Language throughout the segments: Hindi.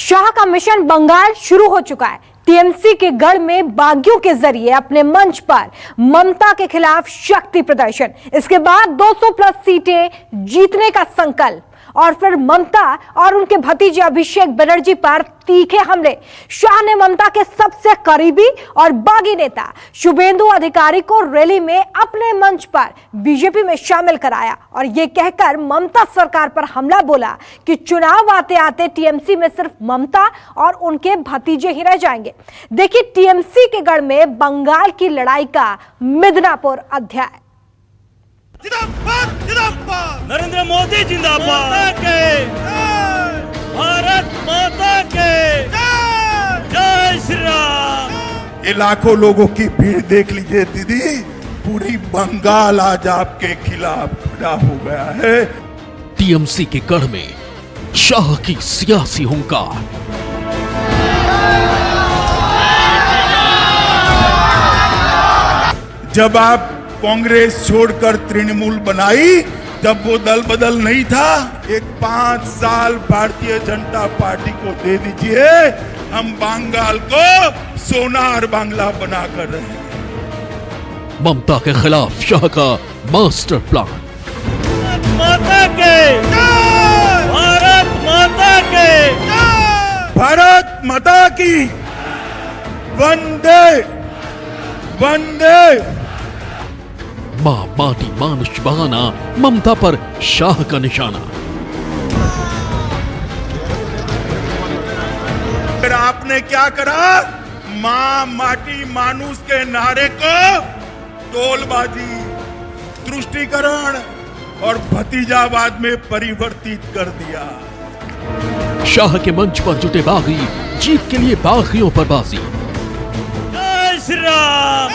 शाह का मिशन बंगाल शुरू हो चुका है। टीएमसी के गढ़ में बागियों के जरिए अपने मंच पर ममता के खिलाफ शक्ति प्रदर्शन, इसके बाद 200 प्लस सीटें जीतने का संकल्प और फिर ममता और उनके भतीजे अभिषेक बनर्जी पर तीखे हमले। शाह ने ममता के सबसे करीबी और बागी नेता शुभेंदु अधिकारी को रैली में अपने मंच पर बीजेपी में शामिल कराया और यह कहकर ममता सरकार पर हमला बोला कि चुनाव आते आते टीएमसी में सिर्फ ममता और उनके भतीजे ही रह जाएंगे। देखिए टीएमसी के गढ़ में बंगाल की लड़ाई का मिदनापुर अध्याय। जिंदाबाद जिंदाबाद नरेंद्र मोदी जिंदाबाद भारत माता के जय श्री राम। ये लाखों लोगों की भीड़ देख लीजिए दीदी, पूरी बंगाल आज आपके खिलाफ खड़ा हो गया है। टीएमसी के गढ़ में शाह की सियासी हुंकार। जब आप कांग्रेस छोड़कर तृणमूल बनाई, जब वो दल बदल नहीं था, एक 5 साल भारतीय जनता पार्टी को दे दीजिए, हम बंगाल को सोनार बांग्ला बनाकर रहेंगे। ममता के खिलाफ शाह का मास्टर प्लान। माता के भारत माता के भारत माता की वंदे वंदे। मां माटी मानुष बहाना, ममता पर शाह का निशाना। फिर आपने क्या करा? मां माटी मानुष के नारे को टोलबाजी, तुष्टीकरण और भतीजावाद में परिवर्तित कर दिया। शाह के मंच पर जुटे बागी जीत के लिए बागियों पर बाजी। जय श्री राम।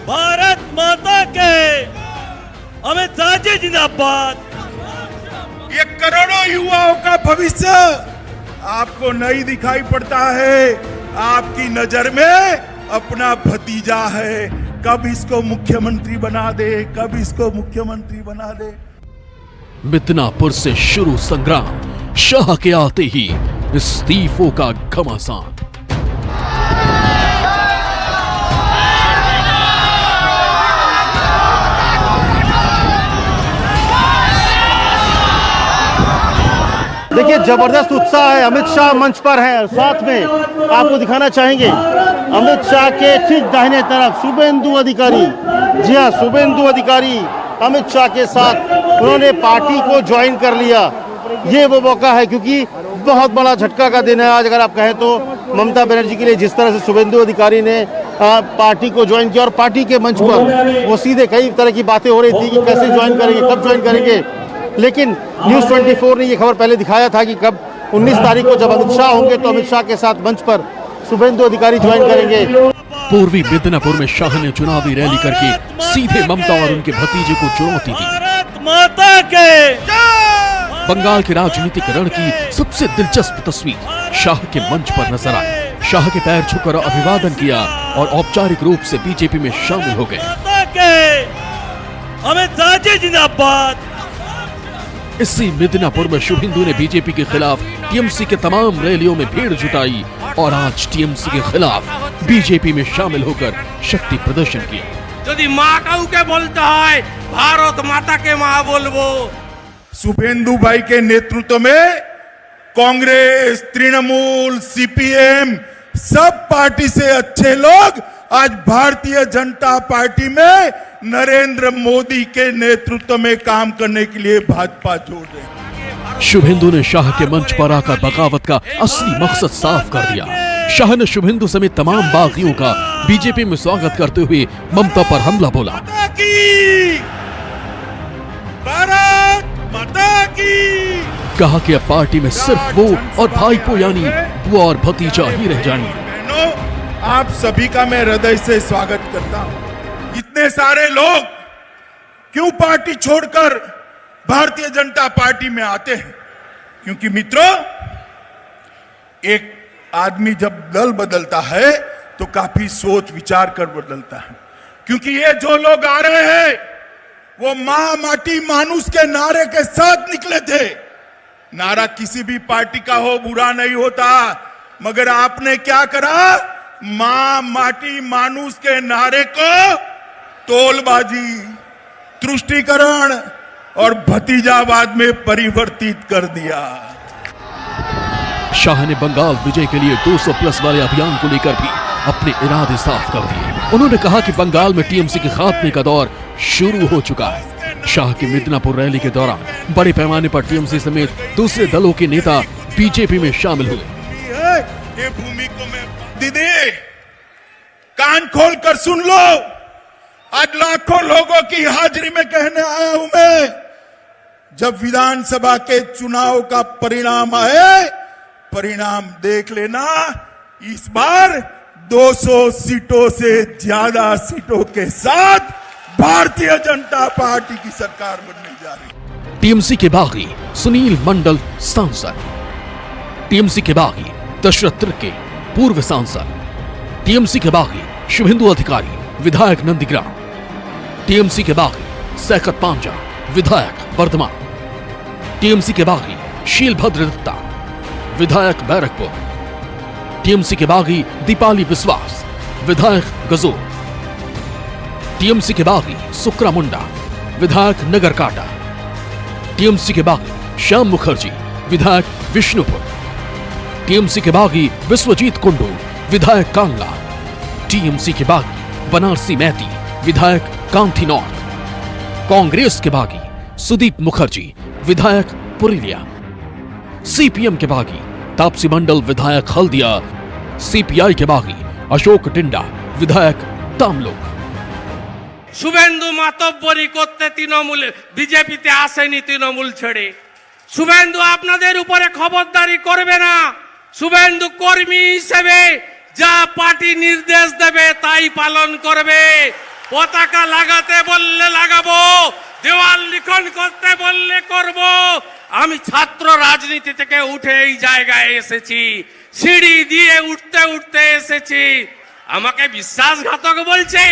भारत माता के अमित शाह जी जिंदाबाद। ये करोड़ों युवाओं का भविष्य आपको नहीं दिखाई पड़ता है। आपकी नजर में अपना भतीजा है, कब इसको मुख्यमंत्री बना दे, कब इसको मुख्यमंत्री बना दे। मिदनापुर से शुरू संग्राम, शाह के आते ही इस्तीफों का घमासान। देखिए जबरदस्त उत्साह है। अमित शाह मंच पर हैं, साथ में आपको दिखाना चाहेंगे अमित शाह के ठीक दाहिने तरफ शुभेंदु अधिकारी। जी हाँ, शुभेंदु अधिकारी अमित शाह के साथ उन्होंने पार्टी को ज्वाइन कर लिया। ये वो मौका है क्योंकि बहुत बड़ा झटका का दिन है आज, अगर आप कहें तो ममता बनर्जी के लिए। जिस तरह से शुभेंदु अधिकारी ने पार्टी को ज्वाइन किया और पार्टी के मंच पर वो सीधे कई तरह की बातें हो रही थी कि कैसे ज्वाइन करेंगे, कब ज्वाइन करेंगे, लेकिन न्यूज़ 24 ने ये खबर पहले दिखाया था कि कब 19 तारीख को जब अमित शाह होंगे तो अमित शाह के साथ मंच पर शुभेंदु अधिकारी ज्वाइन करेंगे। पूर्वी मिदनापुर में शाह ने चुनावी रैली करके सीधे ममता और उनके भतीजे को चुनौती दी। भारत माता के बंगाल के राजनीतिक रण की सबसे दिलचस्प तस्वीर शाह के मंच पर नजर आई। शाह के पैर छूकर अभिवादन किया और औपचारिक रूप से बीजेपी में शामिल हो गए। अमित शाह जी जिंदाबाद। इसी मिदनापुर में शुभेंदु ने बीजेपी के खिलाफ टीएमसी के तमाम रैलियों में भीड़ जुटाई और आज टीएमसी के खिलाफ बीजेपी में शामिल होकर शक्ति प्रदर्शन किया। यदि माँ काउके बोलता है भारत माता के माँ बोलबो। शुभेंदु भाई के नेतृत्व में कांग्रेस, तृणमूल, सीपीएम सब पार्टी से अच्छे लोग आज भारतीय जनता पार्टी में नरेंद्र मोदी के नेतृत्व में काम करने के लिए भाजपा जोड़ रहे हैं। शुभेंदु ने शाह के मंच पर आकर बगावत का असली मकसद साफ कर दिया। शाह ने शुभेंदु समेत तमाम बागियों का बीजेपी में स्वागत करते हुए ममता पर हमला बोला। भारत माता की। कहा कि अब पार्टी में सिर्फ वो और भाईपो यानी बुआ और भतीजा ही रह जाएंगे। आप सभी का मैं हृदय से स्वागत करता हूं। इतने सारे लोग क्यों पार्टी छोड़कर भारतीय जनता पार्टी में आते हैं? क्योंकि मित्रों, एक आदमी जब दल बदलता है तो काफी सोच विचार कर बदलता है। क्योंकि ये जो लोग आ रहे हैं वो मां माटी मानुष के नारे के साथ निकले थे। नारा किसी भी पार्टी का हो बुरा नहीं होता, मगर आपने क्या करा? मां माटी मानुस के नारे को तोलबाजी, तुष्टीकरण और भतीजावाद में परिवर्तित कर दिया। शाह ने बंगाल विजय के लिए 200 प्लस वाले अभियान को लेकर भी अपने इरादे साफ कर दिए। उन्होंने कहा कि बंगाल में टीएमसी के खात्मे का दौर शुरू हो चुका है। शाह की मिदनापुर रैली के दौरान बड़े पैमाने पर टीएमसी समेत दूसरे दलों के नेता बीजेपी में शामिल हुए। ये भूमि को मैं दीदी कान खोल कर सुन लो, आज लाखों लोगों की हाजिरी में कहने आया हूं मैं, जब विधानसभा के चुनाव का परिणाम आए, परिणाम देख लेना, इस बार 200 सीटों से ज्यादा सीटों के साथ भारतीय जनता पार्टी की सरकार बनने जा रही है। टीएमसी के बागी सुनील मंडल सांसद, टीएमसी के बागी दशरथ त्रिके पूर्व सांसद, टीएमसी के बागी शुभेंदु अधिकारी विधायक नंदीग्राम, टीएमसी के बागी सैकत पांजा विधायक वर्धमान, टीएमसी के बागी शीलभद्र दत्ता विधायक बैरकपुर, टीएमसी के बागी दीपाली विश्वास विधायक गजोर, टीएमसी के बागी सुक्रा मुंडा विधायक नगरकाटा, टीएमसी के बागी श्याम मुखर्जी विधायक विष्णुपुर, टीएमसी के बागी विश्वजीत कुंडू विधायक कांगला, टीएमसी के बागी बनारसी मैती विधायक कांठी नॉर्थ, कांग्रेस के बागी सुदीप मुखर्जी विधायक पुरुलिया, सीपीएम के बागी तापसी मंडल विधायक हल्दिया, सीपीआई के बागी अशोक टिंडा विधायक तामलोक। শুভেন্দু মাতব্বরি করতে তৃণমূল বিজেপিতে আসেনি, তৃণমূল ছেড়ে। শুভেন্দু আপনাদের উপরে খবরদারি করবে না। শুভেন্দু কর্মী হিসেবে যা পার্টি নির্দেশ দেবে তাই পালন করবে। পতাকা লাগাতে বললে লাগাবো, দেওয়াল লিখন করতে বললে করব। আমি ছাত্র রাজনীতি থেকে উঠে এই জায়গায় এসেছি, সিঁড়ি দিয়ে উঠতে উঠতে এসেছি। আমাকে বিশ্বাসঘাতক বলছে।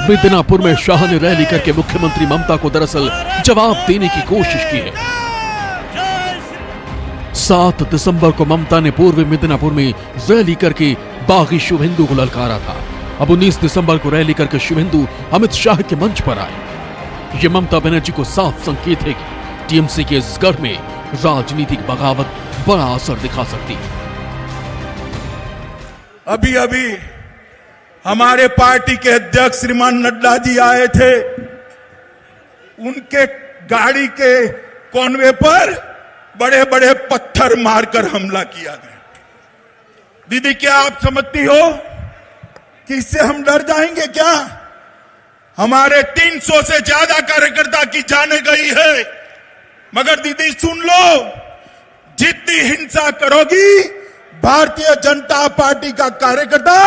मिदनापुर में शाह ने रैली करके मुख्यमंत्री ममता को दरअसल जवाब देने की कोशिश की है। 7 दिसंबर को ममता ने पूर्व मिदनापुर में रैली करके बागी शुभेंदु को ललकारा था। अब 19 दिसंबर को रैली करके शुभेंदु अमित शाह के मंच पर आए। ये ममता बनर्जी को साफ संकेत है कि टीएमसी के इस गढ़ में राजनीतिक बगावत बड़ा असर दिखा सकती है। अभी अभी हमारे पार्टी के अध्यक्ष श्रीमान नड्डा जी आए थे, उनके गाड़ी के कॉनवे पर बड़े बड़े पत्थर मारकर हमला किया गया। दीदी क्या आप समझती हो कि इससे हम डर जाएंगे क्या? हमारे 300 से ज्यादा कार्यकर्ता की जाने गई है, मगर दीदी सुन लो, जितनी हिंसा करोगी भारतीय जनता पार्टी का कार्यकर्ता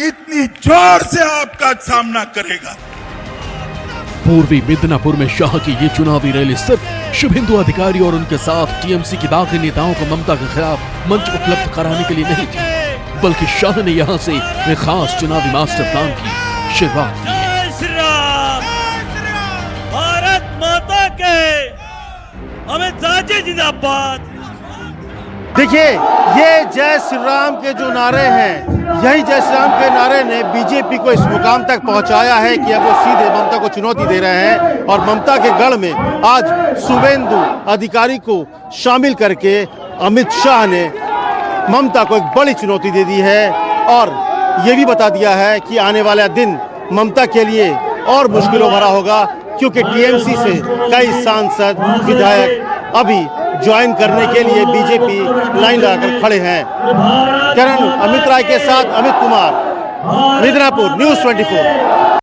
इतनी जोर से आपका सामना करेगा। पूर्वी मिदनापुर में शाह की ये चुनावी रैली सिर्फ शुभेंदु अधिकारी और उनके साथ टीएमसी के बागी नेताओं को ममता के खिलाफ मंच उपलब्ध कराने के लिए नहीं थी, बल्कि शाह ने यहां से एक खास चुनावी मास्टर प्लान की शुरुआत की है। जय श्री राम, भारत माता के, अमित शाह जी जिंदाबाद। देखिए, ये जय श्री राम के जो नारे हैं, यही जय श्री राम के नारे ने बीजेपी को इस मुकाम तक पहुंचाया है कि अब वो सीधे ममता को चुनौती दे रहे हैं। और ममता के गढ़ में आज शुभेंदु अधिकारी को शामिल करके अमित शाह ने ममता को एक बड़ी चुनौती दे दी है और ये भी बता दिया है कि आने वाला दिन ममता के लिए और मुश्किलों भरा होगा, क्योंकि टीएमसी से कई सांसद विधायक अभी ज्वाइन करने के लिए बीजेपी लाइन लगाकर खड़े हैं। करण अमित राय के साथ अमित कुमार, मिदनापुर, न्यूज़ 24।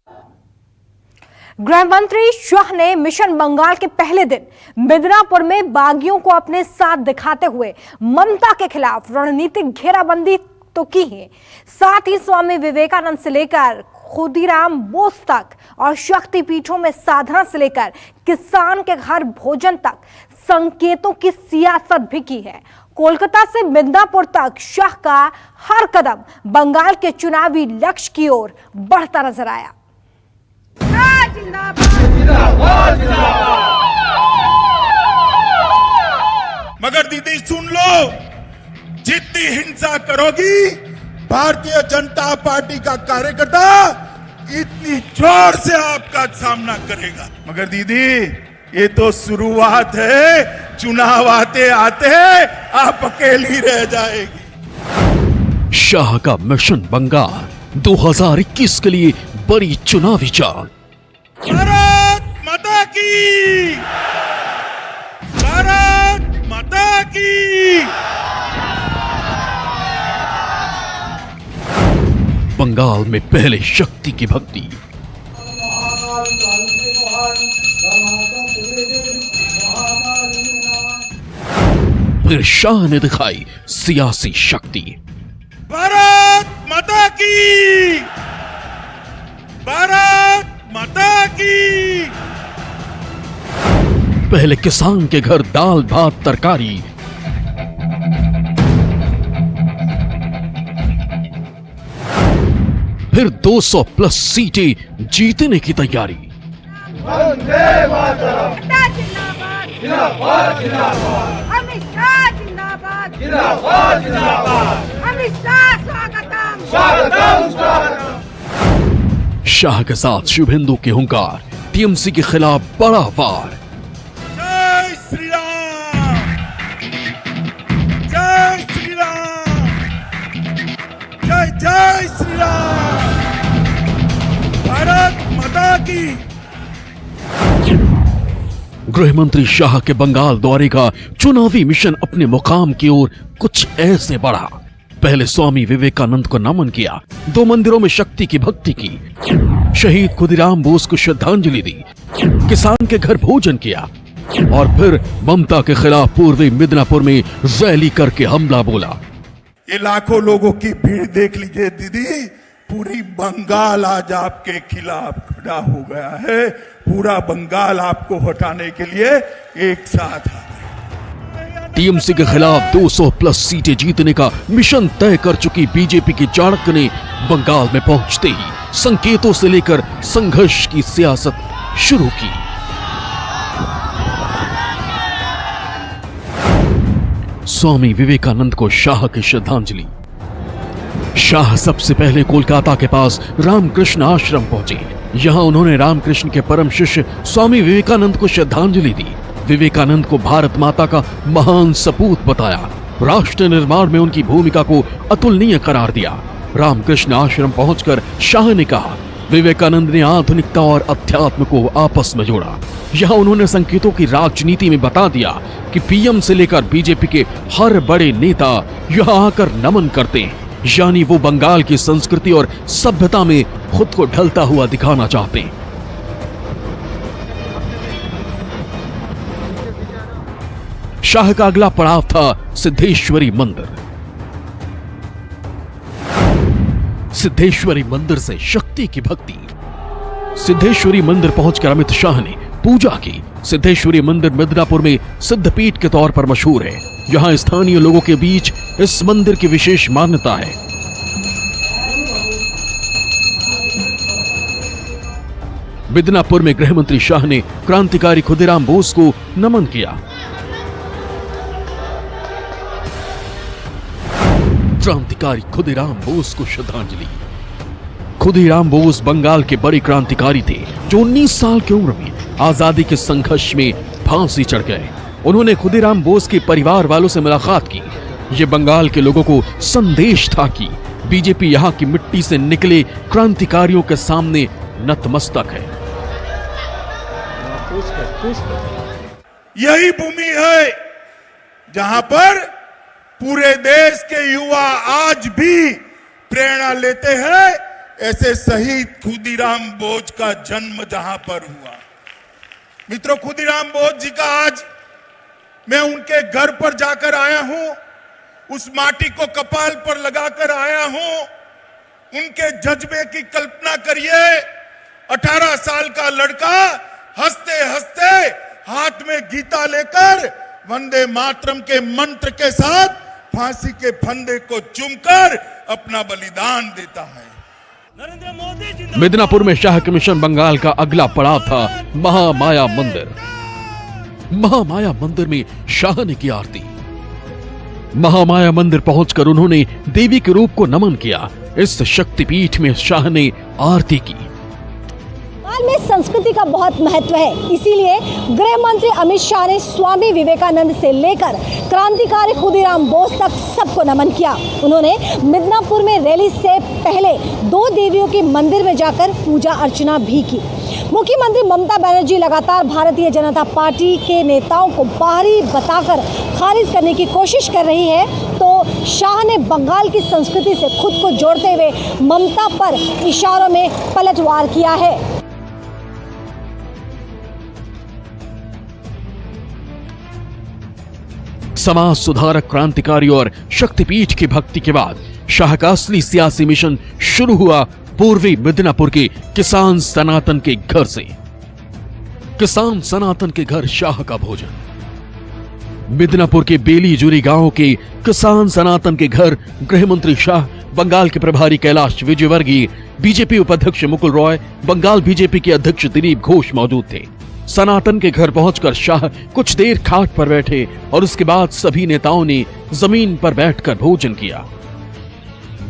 गृह मंत्री शाह ने मिशन बंगाल के पहले दिन मिदनापुर में बागियों को अपने साथ दिखाते हुए ममता के खिलाफ रणनीतिक घेराबंदी तो की है, साथ ही स्वामी विवेकानंद से लेकर खुदीराम बोस तक और शक्तिपीठों में साधना से लेकर किसान के घर भोजन तक संकेतों की सियासत भी की है। कोलकाता से मिदनापुर तक शाह का हर कदम बंगाल के चुनावी लक्ष्य की ओर बढ़ता नजर आया। मगर दीदी सुन लो, जितनी हिंसा करोगी भारतीय जनता पार्टी का कार्यकर्ता इतनी जोर से आपका सामना करेगा। मगर दीदी ये तो शुरुआत है, चुनाव आते आते आप अकेली रह जाएगी। शाह का मिशन बंगाल 2021 के लिए बड़ी चुनावी चाल। भारत माता की, भारत माता की। बंगाल में पहले शक्ति की भक्ति, फिर शाह ने दिखाई सियासी शक्ति। भारत माता की, भारत माता की। पहले किसान के घर दाल भात तरकारी, फिर 200 प्लस सीटें जीतने की तैयारी। अमित शाह जिंदाबाद, अमित शाह स्वागतम। शाह के साथ शुभेंदु के हुंकार, टीएमसी के खिलाफ बड़ा वार। जय श्री राम, जय श्री राम, जय जय श्री राम। भारत माता की। गृह मंत्री शाह के बंगाल दौरे का चुनावी मिशन अपने मुकाम की ओर कुछ ऐसे बढ़ा। पहले स्वामी विवेकानंद को नमन किया, 2 मंदिरों में शक्ति की भक्ति की, शहीद खुदीराम बोस को श्रद्धांजलि दी, किसान के घर भोजन किया और फिर ममता के खिलाफ पूर्वी मिदनापुर में रैली करके हमला बोला। ये लाखों लोगों की भीड़ देख लीजिए दीदी, पूरी बंगाल आज आपके खिलाफ खड़ा हो गया है। पूरा बंगाल आपको हटाने के लिए एक साथ आ गया। टीएमसी के खिलाफ 200 प्लस सीटें जीतने का मिशन तय कर चुकी बीजेपी की चाणक्य ने बंगाल में पहुंचते ही संकेतों से लेकर संघर्ष की सियासत शुरू की। स्वामी विवेकानंद को शाह की श्रद्धांजलि। शाह सबसे पहले कोलकाता के पास रामकृष्ण आश्रम पहुंचे। यहां उन्होंने रामकृष्ण के परम शिष्य स्वामी विवेकानंद को श्रद्धांजलि दी। विवेकानंद को भारत माता का महान सपूत बताया। राष्ट्र निर्माण में उनकी भूमिका को अतुलनीय करार दिया। रामकृष्ण आश्रम पहुंचकर शाह ने कहा, विवेकानंद ने आधुनिकता और अध्यात्म को आपस में जोड़ा। यहां उन्होंने संकेतों की राजनीति में बता दिया कि पीएम से लेकर बीजेपी के हर बड़े नेता यहां आकर नमन करते हैं, यानी वो बंगाल की संस्कृति और सभ्यता में खुद को ढलता हुआ दिखाना चाहते हैं। शाह का अगला पड़ाव था सिद्धेश्वरी मंदिर। सिद्धेश्वरी मंदिर से शक्ति की भक्ति। सिद्धेश्वरी मंदिर पहुंचकर अमित शाह ने पूजा की। सिद्धेश्वरी मंदिर मिदनापुर में सिद्धपीठ के तौर पर मशहूर है। यहां स्थानीय लोगों के बीच इस मंदिर की विशेष मान्यता है। मिदनापुर में गृह मंत्री शाह ने क्रांतिकारी खुदीराम बोस को नमन किया। क्रांतिकारी खुदीराम बोस को श्रद्धांजलि। खुदीराम बोस बंगाल के बड़े क्रांतिकारी थे जो 19 साल की उम्र में आजादी के संघर्ष में फांसी चढ़ गए। उन्होंने खुदीराम बोस के परिवार वालों से मुलाकात की। ये बंगाल के लोगों को संदेश था कि बीजेपी यहां की मिट्टी से निकले क्रांतिकारियों के सामने नतमस्तक है। यही भूमि है जहां पर पूरे देश के युवा आज भी प्रेरणा लेते हैं। ऐसे शहीद खुदीराम बोस का जन्म जहां पर हुआ। मित्रों, खुदीराम बोस जी का आज मैं उनके घर पर जाकर आया हूं, उस माटी को कपाल पर लगाकर आया हूं। उनके जज्बे की कल्पना करिए। 18 साल का लड़का हंसते हंसते हाथ में गीता लेकर वंदे मातरम के मंत्र के साथ फांसी के फंदे को चूमकर अपना बलिदान देता है। नरेंद्र मोदी जिंदाबाद। मिदनापुर में शाह के मिशन बंगाल का अगला पड़ाव था महामाया मंदिर। महामाया मंदिर में शाह ने की आरती। महामाया मंदिर पहुंचकर उन्होंने देवी के रूप को नमन किया। इस शक्तिपीठ में शाह ने आरती की। बंगाल में संस्कृति का बहुत महत्व है, इसीलिए गृह मंत्री अमित शाह ने स्वामी विवेकानंद से लेकर क्रांतिकारी खुदीराम बोस तक सबको नमन किया। उन्होंने मिदनापुर में रैली से पहले 2 देवियों के मंदिर में जाकर पूजा अर्चना भी की। मुख्यमंत्री ममता बनर्जी लगातार भारतीय जनता पार्टी के नेताओं को बाहरी बताकर खारिज करने की कोशिश कर रही है, तो शाह ने बंगाल की संस्कृति से खुद को जोड़ते हुए ममता पर इशारों में पलटवार किया है। समाज सुधारक, क्रांतिकारी और शक्तिपीठ की भक्ति के बाद शाह का असली सियासी मिशन शुरू हुआ पूर्वी मिदनापुर के किसान सनातन के घर से। किसान सनातन के घर शाह का भोजन। मिदनापुर के बेलीजुरी गांव के किसान सनातन के घर गृह मंत्री शाह, बंगाल के प्रभारी कैलाश विजयवर्गीय, बीजेपी उपाध्यक्ष मुकुल रॉय, बंगाल बीजेपी के अध्यक्ष दिलीप घोष मौजूद थे। सनातन के घर पहुंचकर शाह कुछ देर खाट पर बैठे और उसके बाद सभी नेताओं ने जमीन पर बैठकर भोजन किया।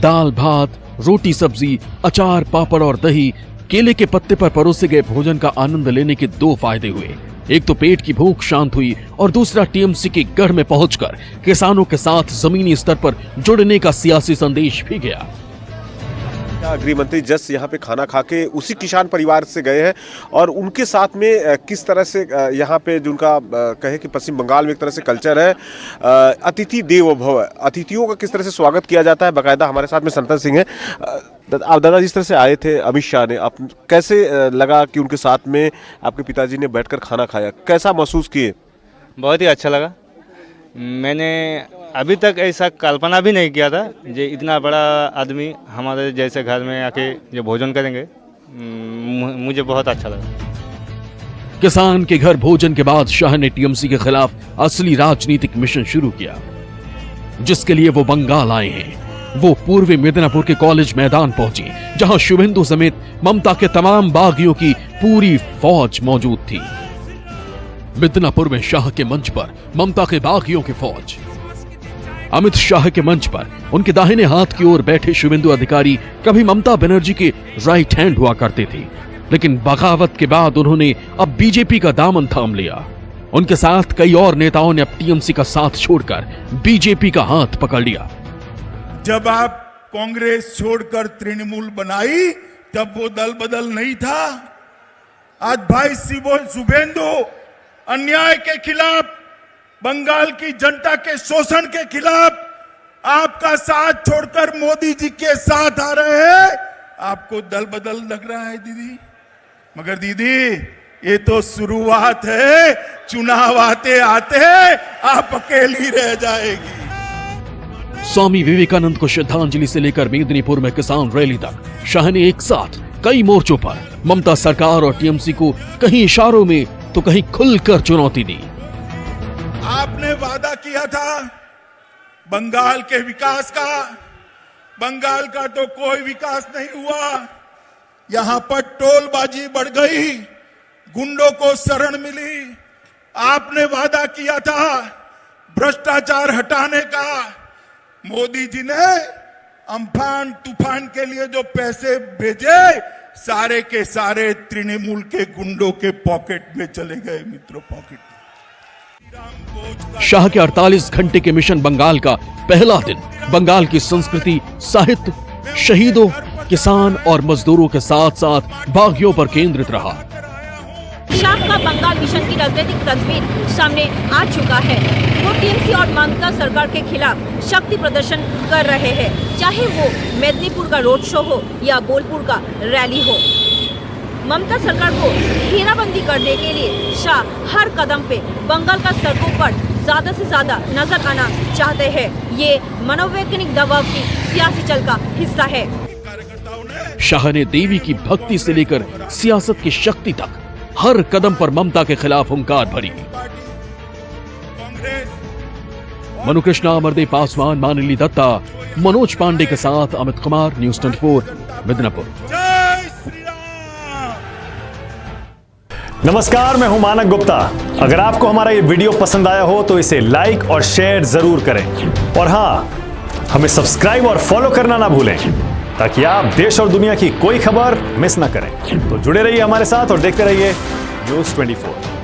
दाल भात, रोटी सब्जी, अचार, पापड़ और दही, केले के पत्ते पर परोसे गए भोजन का आनंद लेने के 2 फायदे हुए। एक तो पेट की भूख शांत हुई और दूसरा टीएमसी के गढ़ में पहुंचकर किसानों के साथ जमीनी स्तर पर जुड़ने का सियासी संदेश भी गया। गृह मंत्री जस्ट यहाँ पे खाना खा के उसी किसान परिवार से गए हैं और उनके साथ में किस तरह से यहाँ पे जो उनका कहे कि पश्चिम बंगाल में एक तरह से कल्चर है, अतिथि देवो भव, अतिथियों का किस तरह से स्वागत किया जाता है। बाकायदा हमारे साथ में संतन सिंह है। आप दादा जिस तरह से आए थे अमित शाह ने, आप कैसे लगा कि उनके साथ में आपके पिताजी ने बैठकर खाना खाया, कैसा महसूस किए? बहुत ही अच्छा लगा। मैंने अभी तक ऐसा कल्पना भी नहीं किया था जो इतना बड़ा आदमी हमारे जैसे घर में आके जो भोजन करेंगे। मुझे बहुत अच्छा लगा। किसान के घर भोजन के बाद शाह ने टीएमसी के खिलाफ असली राजनीतिक मिशन शुरू किया, जिसके लिए वो बंगाल आए हैं। वो पूर्वी मिदनापुर के कॉलेज मैदान पहुंचे, जहां शुभेंदु समेत ममता के तमाम बागियों की पूरी फौज मौजूद थी। मिदनापुर में शाह के मंच पर ममता के बागियों की फौज। अमित शाह के मंच पर उनके दाहिने हाथ की ओर बैठे शुभेंदु अधिकारी कभी ममता बनर्जी के राइट हैंड हुआ करते थे, लेकिन बगावत के बाद उन्होंने अब बीजेपी का दामन थाम लिया। उनके साथ कई और नेताओं ने अब टीएमसी का साथ छोड़कर बीजेपी का हाथ पकड़ लिया। जब आप कांग्रेस छोड़कर तृणमूल बनाई तब वो दल बदल नहीं था। आज भाई शुभेंदु अन्याय के खिलाफ, बंगाल की जनता के शोषण के खिलाफ आपका साथ छोड़कर मोदी जी के साथ आ रहे हैं। आपको दल बदल लग रहा है दीदी, मगर दीदी ये तो शुरुआत है। चुनाव आते आते आप अकेली रह जाएगी। स्वामी विवेकानंद को श्रद्धांजलि से लेकर मेदिनीपुर में किसान रैली तक शाह ने एक साथ कई मोर्चों पर ममता सरकार और टीएमसी को कहीं इशारों में तो कहीं खुलकर चुनौती दी। आपने वादा किया था बंगाल के विकास का, बंगाल का तो कोई विकास नहीं हुआ। यहां पर टोलबाजी बढ़ गई, गुंडों को शरण मिली। आपने वादा किया था भ्रष्टाचार हटाने का। मोदी जी ने अम्फान तूफान के लिए जो पैसे भेजे सारे के सारे तृणमूल के गुंडों के पॉकेट में चले गए मित्रों, पॉकेट में। शाह के 48 घंटे के मिशन बंगाल का पहला दिन बंगाल की संस्कृति, साहित्य, शहीदों, किसान और मजदूरों के साथ साथ बागियों पर केंद्रित रहा। शाह का बंगाल मिशन की राजनीतिक तस्वीर सामने आ चुका है। वो टीएमसी और ममता सरकार के खिलाफ शक्ति प्रदर्शन कर रहे हैं, चाहे वो मेदिनीपुर का रोड शो हो या बोलपुर का रैली हो। ममता सरकार को घेराबंदी करने के लिए शाह हर कदम पे बंगाल का सड़कों पर ज्यादा से ज्यादा नजर आना चाहते हैं। ये मनोवैज्ञानिक दबाव की सियासी चल का हिस्सा है। शाह ने देवी की भक्ति से लेकर सियासत की शक्ति तक हर कदम पर ममता के खिलाफ हुंकार भरी। मनु कृष्णा, अमरदेव पासवान, मानिली दत्ता, मनोज पांडे के साथ अमित कुमार, न्यूज़ 24 मिदनापुर। नमस्कार, मैं हूं मानक गुप्ता। अगर आपको हमारा ये वीडियो पसंद आया हो तो इसे लाइक और शेयर जरूर करें और हाँ, हमें सब्सक्राइब और फॉलो करना ना भूलें ताकि आप देश और दुनिया की कोई खबर मिस ना करें। तो जुड़े रहिए हमारे साथ और देखते रहिए News 24।